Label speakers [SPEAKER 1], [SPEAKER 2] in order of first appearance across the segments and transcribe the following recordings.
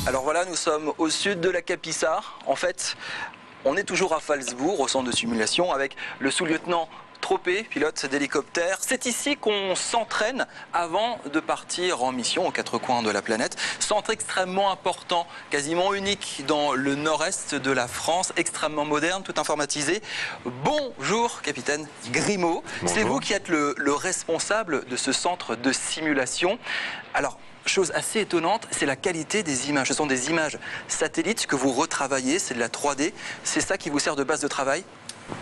[SPEAKER 1] Alors voilà, nous sommes au sud de la Capissar. En fait, on est toujours à Phalsbourg, au centre de simulation, avec le sous-lieutenant Tropé, pilote d'hélicoptère. C'est ici qu'on s'entraîne avant de partir en mission aux quatre coins de la planète. Centre extrêmement important, quasiment unique dans le nord-est de la France, extrêmement moderne, tout informatisé. Bonjour, capitaine Grimaud. C'est vous qui êtes le responsable de ce centre de simulation. Alors, chose assez étonnante, c'est la qualité des images. Ce sont des images satellites que vous retravaillez, c'est de la 3D. C'est ça qui vous sert de base de travail ?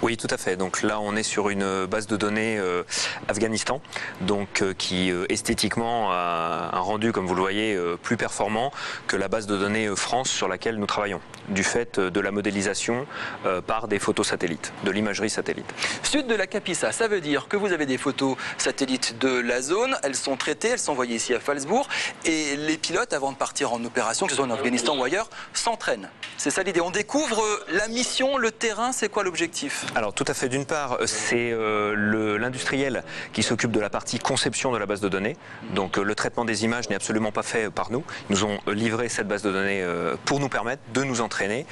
[SPEAKER 2] Oui, tout à fait. Donc là, on est sur une base de données Afghanistan, donc qui esthétiquement a un rendu, comme vous le voyez, plus performant que la base de données France sur laquelle nous travaillons, du fait de la modélisation par des photos satellites, de l'imagerie satellite.
[SPEAKER 1] Sud de la Capissar, ça veut dire que vous avez des photos satellites de la zone, elles sont traitées, elles sont envoyées ici à Phalsbourg, et les pilotes, avant de partir en opération, que ce soit en Afghanistan ou ailleurs, s'entraînent. C'est ça l'idée. On découvre la mission, le terrain, c'est quoi l'objectif ?
[SPEAKER 2] Alors tout à fait, d'une part, c'est l'industriel qui s'occupe de la partie conception de la base de données. Donc le traitement des images n'est absolument pas fait par nous. Ils nous ont livré cette base de données pour nous permettre de nous entraîner,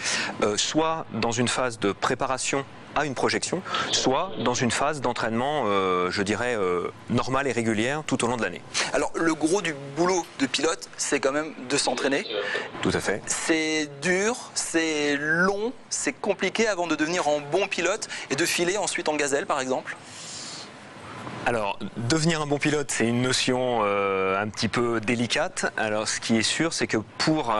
[SPEAKER 2] soit dans une phase de préparation à une projection, soit dans une phase d'entraînement, je dirais, normale et régulière tout au long de l'année.
[SPEAKER 1] Alors le gros du boulot de pilote, c'est quand même de s'entraîner.
[SPEAKER 2] Tout à fait.
[SPEAKER 1] C'est dur, c'est long, c'est compliqué avant de devenir un bon pilote et de filer ensuite en gazelle par exemple.
[SPEAKER 2] Alors, devenir un bon pilote, c'est une notion un petit peu délicate. Alors, ce qui est sûr, c'est que pour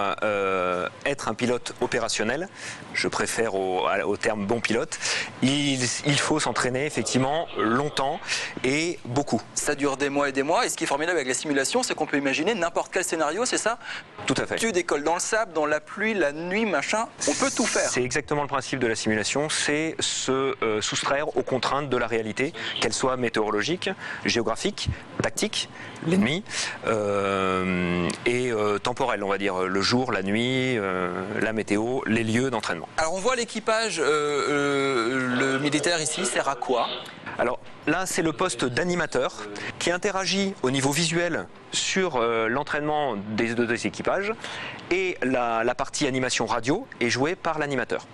[SPEAKER 2] être un pilote opérationnel, je préfère au terme bon pilote, il faut s'entraîner effectivement longtemps et beaucoup.
[SPEAKER 1] Ça dure des mois et des mois. Et ce qui est formidable avec la simulation, c'est qu'on peut imaginer n'importe quel scénario, c'est ça ?
[SPEAKER 2] Tout à fait.
[SPEAKER 1] Tu décolles dans le sable, dans la pluie, la nuit, machin, on peut tout faire.
[SPEAKER 2] C'est exactement le principe de la simulation, c'est se soustraire aux contraintes de la réalité, qu'elles soient météorologiques, géographique, tactique, l'ennemi, et temporel, on va dire, le jour, la nuit, la météo, les lieux d'entraînement.
[SPEAKER 1] Alors on voit l'équipage, le militaire ici, sert à quoi ?
[SPEAKER 2] Alors là, c'est le poste d'animateur qui interagit au niveau visuel sur l'entraînement des deux équipages, et la partie animation radio est jouée par l'animateur.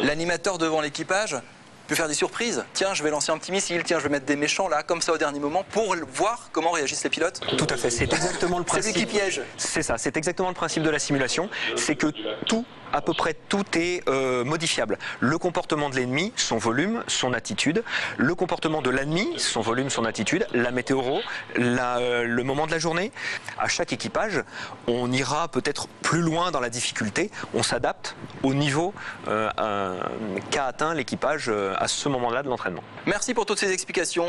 [SPEAKER 1] L'animateur devant l'équipage peut faire des surprises. Tiens, je vais lancer un petit missile, tiens, je vais mettre des méchants là, comme ça au dernier moment, pour voir comment réagissent les pilotes.
[SPEAKER 2] Tout à fait, c'est exactement le principe.
[SPEAKER 1] C'est lui qui piège.
[SPEAKER 2] C'est ça, c'est exactement le principe de la simulation, c'est que tout, à peu près tout est modifiable. Le comportement de l'ennemi, son volume, son attitude, le comportement de l'ennemi, son volume, son attitude, la météo, le moment de la journée. À chaque équipage, on ira peut-être plus loin dans la difficulté, on s'adapte au niveau qu'a atteint l'équipage à ce moment-là de l'entraînement.
[SPEAKER 1] Merci pour toutes ces explications.